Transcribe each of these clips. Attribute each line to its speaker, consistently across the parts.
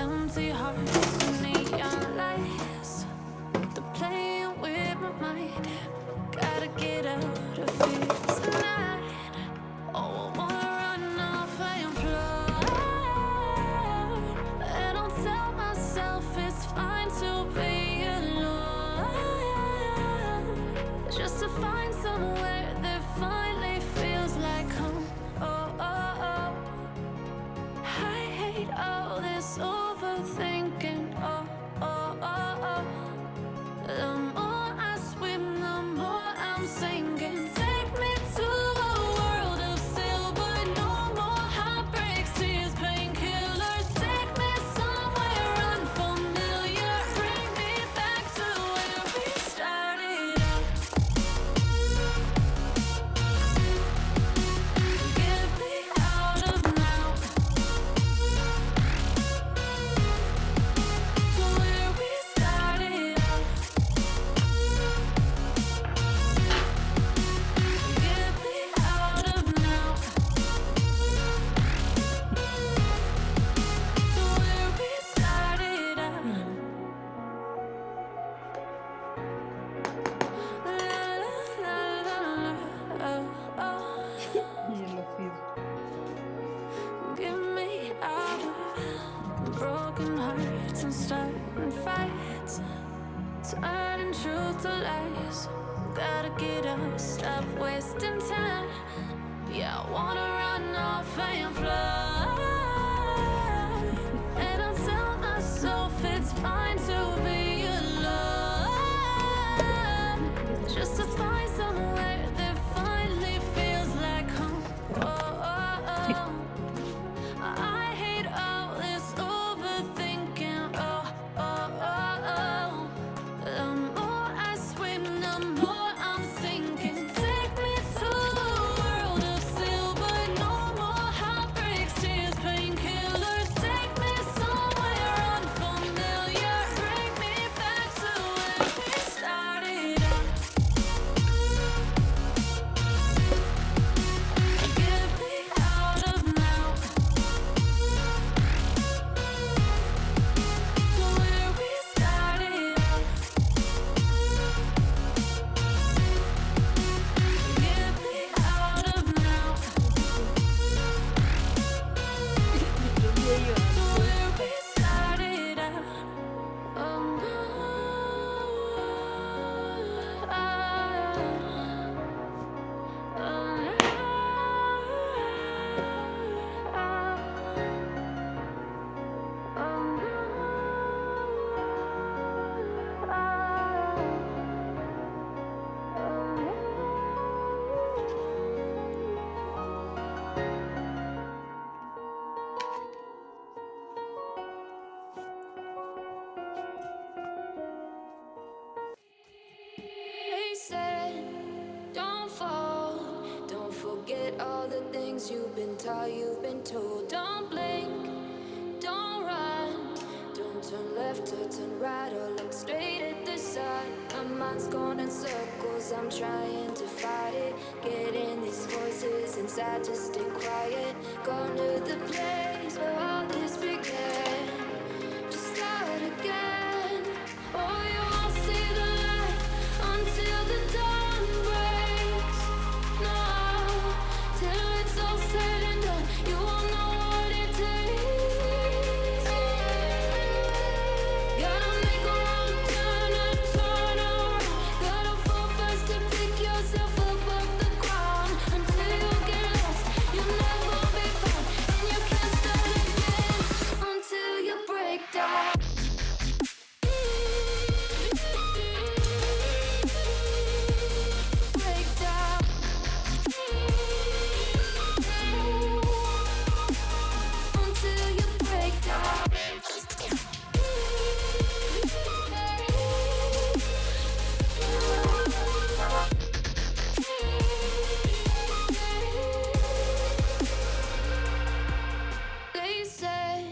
Speaker 1: empty hearts and neon lights. They're playing with my mind. Gotta get out of here tonight. Oh, I wanna run off and fly. And I'll tell myself it's fine to be alone, just to find somewhere that finally feels like home. Oh, oh, oh. I hate all this overthinking. Oh, oh, oh, oh. The more I swim, the more I'm sinking. Take me to a world of silver. No more heartbreaks, tears, painkillers. Take me somewhere unfamiliar. Bring me back to where we started out. Get me out of now. To where we started out. Get me out of now. To where we started out. La la la la, oh, oh. Get me out of broken hearts and starting fights, turning truth to lies. Gotta get up, stop wasting time. Yeah, I wanna run off and fly. And I'll tell myself it's fine to be alone, just to find somewhere that finally feels like home. Oh, oh, oh. I hate all this overthinking. Oh, oh, oh, oh. The more I swim, the more I'm sinking. Take me to a world of silver. No more heartbreaks, tears, painkillers. Take me somewhere unfamiliar. Bring me back to where we started out. Get me out of now. To where we started out. Get me out of now. To where we started out. Oh no. They said, don't fall, don't forget all the things you've been taught, you've been told. Don't blink, don't run, don't turn left or turn right or look straight at the sun. My mind's going in circles, I'm trying to fight it. Getting these voices inside to stay quiet. Gone to the place where all this began. Just start again. Oh, you won't see the light until the dawn breaks. No, till it's all said and done, you won't know what it takes. Gotta make a wrong turn and turn around. Gotta fall fast to pick yourself up off the ground. Until you get lost, you'll never be found. And you can't start again until you break down. Break down. Until you break down. They said,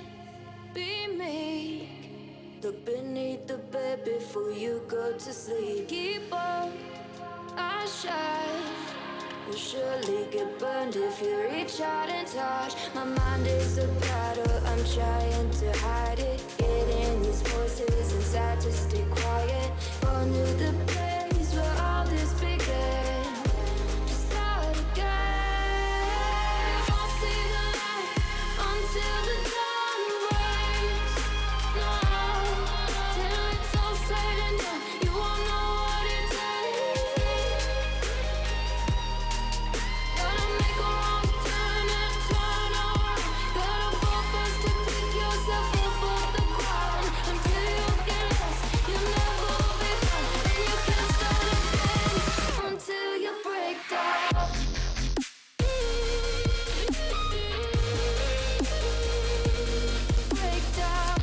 Speaker 1: be meek. Look beneath the bed before you go to sleep. Keep up, I shine. You'll surely get burned if you reach out and touch. My mind is a battle, I'm trying to hide it. Getting these voices inside to stay quiet. Going to the place where all this began. To start again. Won't see the light until the dawn breaks. No, till it's all said and done, you won't know what it takes. Gotta make a wrong turn and turn around. Gotta fall first to pick yourself up off the ground. Until you get lost, you'll never be found. And you can't start again until you break down. Break down.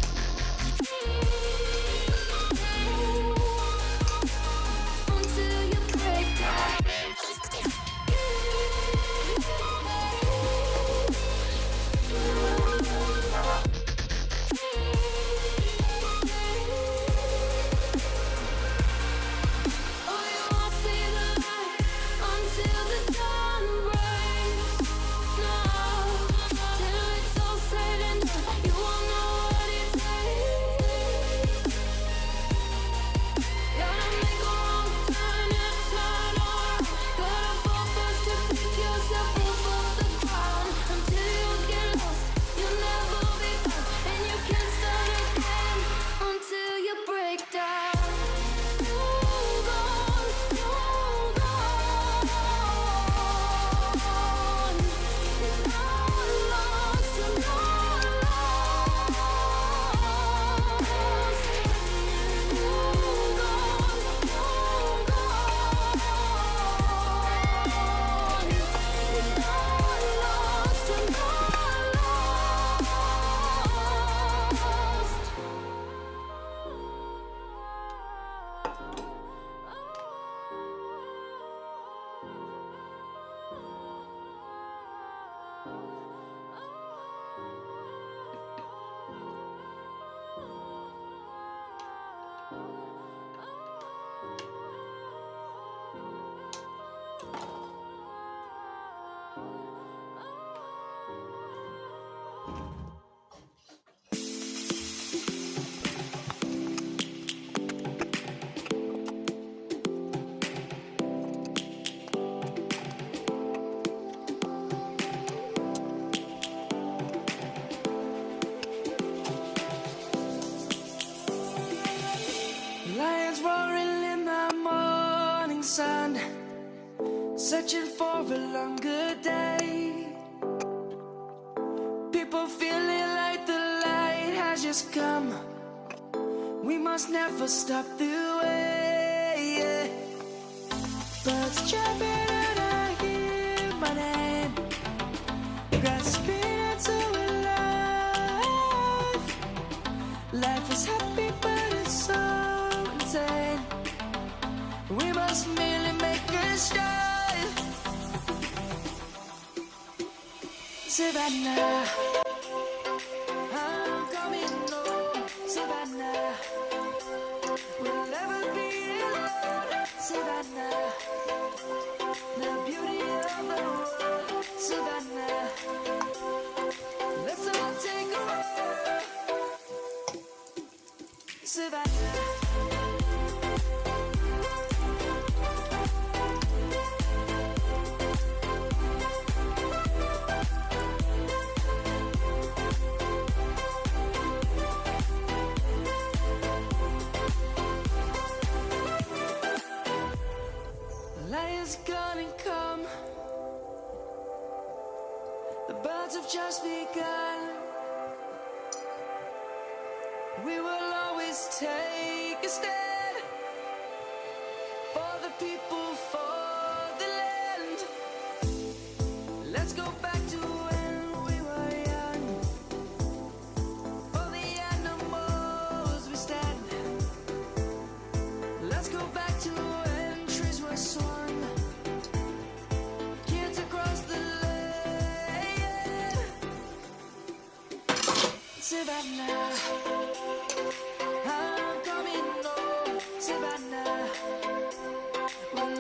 Speaker 1: Until you break down. Oh, you won't see the light until the dawn breaks. No, till it's all said and done, you won't know what it takes. Gotta make a wrong turn and turn around. Gotta fall first to pick yourself up off the ground. Until you get lost, you'll never be found. And you can't start again until you break down. Hold on, hold on. You're not lost, you're not lost. Hold on, hold on. You're not lost, you're not
Speaker 2: Lions roaring in the morning sun, searching for a longer day. People feeling like the light has just come. We must never stop the way. Birds chirping and I hear my name, grasping into life. Life is happy but it's so insane. We must merely make a start. Savannah, I'm coming home. Savannah, we'll never be alone. Savannah, the beauty of the world. Savannah, let's all take a walk. Savannah. Lion's gonna come. The birds have just begun. We will always take a stand for the people, for the land. Let's go back to when we were young. For the animals we stand. Let's go back to when trees were swung. Kids across the land. Savannah, I'm coming home. Savannah, we'll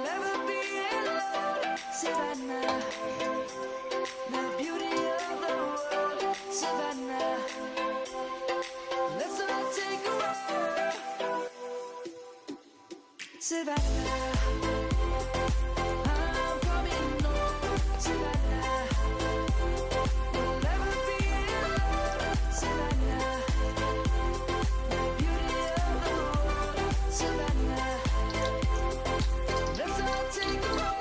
Speaker 2: Savannah. I'm coming home, Savannah. We'll never be alone, Savannah. The beauty of the world, Savannah. Let's all take a walk.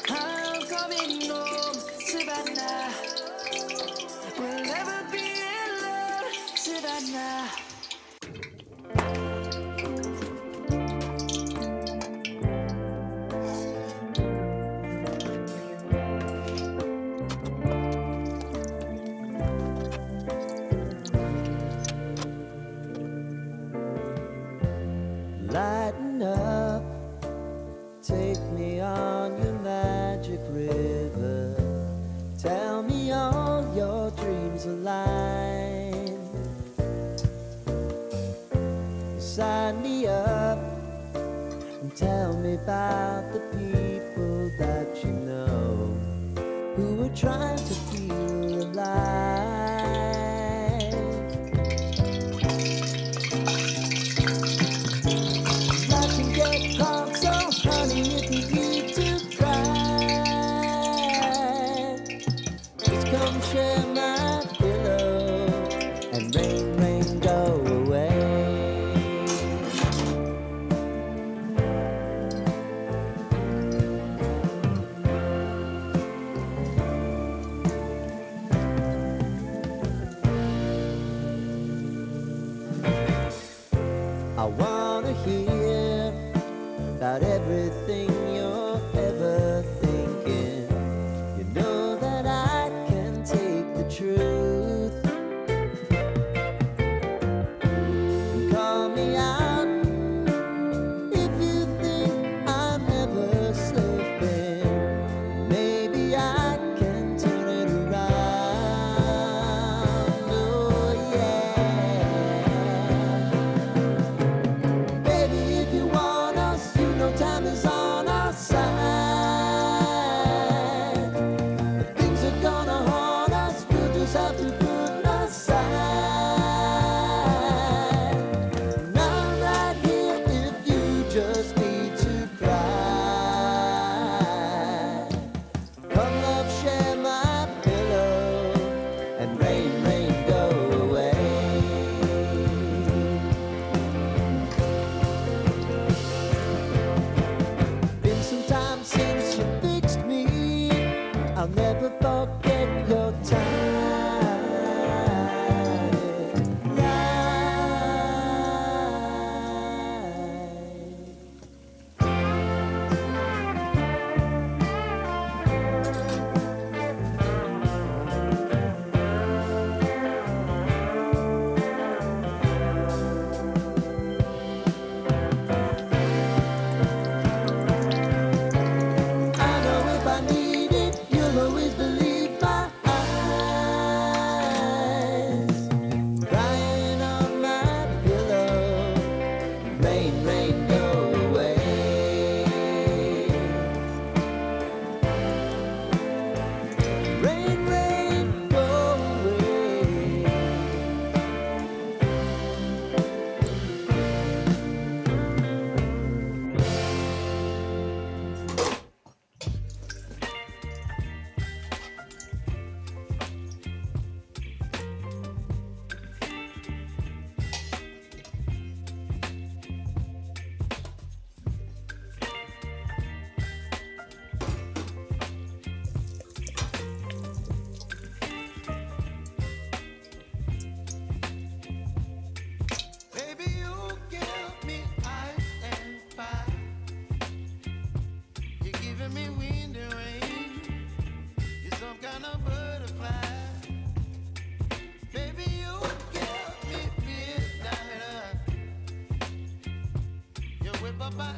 Speaker 2: I'm coming home, Savannah. We'll never be alone, Savannah.
Speaker 3: Lighten up, take me on your magic river. Tell me all your dreams align. Sign me up and tell me about the people that you know who are trying to feel alive. Life can get hard, so honey, if you need to cry, just come share my pillow and rain, rain, go away. I wanna hear about everything you're ever thinking. You know that I can take the truth. Call me out if you think I'm never slipping. Maybe I can turn it around. Oh yeah. Baby, if you want us, you know time is on our side. If things are gonna haunt us, we'll just have to put aside. And I'm right here if you just need to cry. Come love, share my pillow, and rain, rain, go away. Been some time since you fixed me. I'll never forget your time. I know if I need it, you'll always believe my eyes. Crying on my pillow, rain, rain, go away. Rain, rain, go away.
Speaker 2: Baby, you give me ice and fire. You're giving me wind and rain. You're some kind of butterfly. Baby, you give me midnight. You whip up my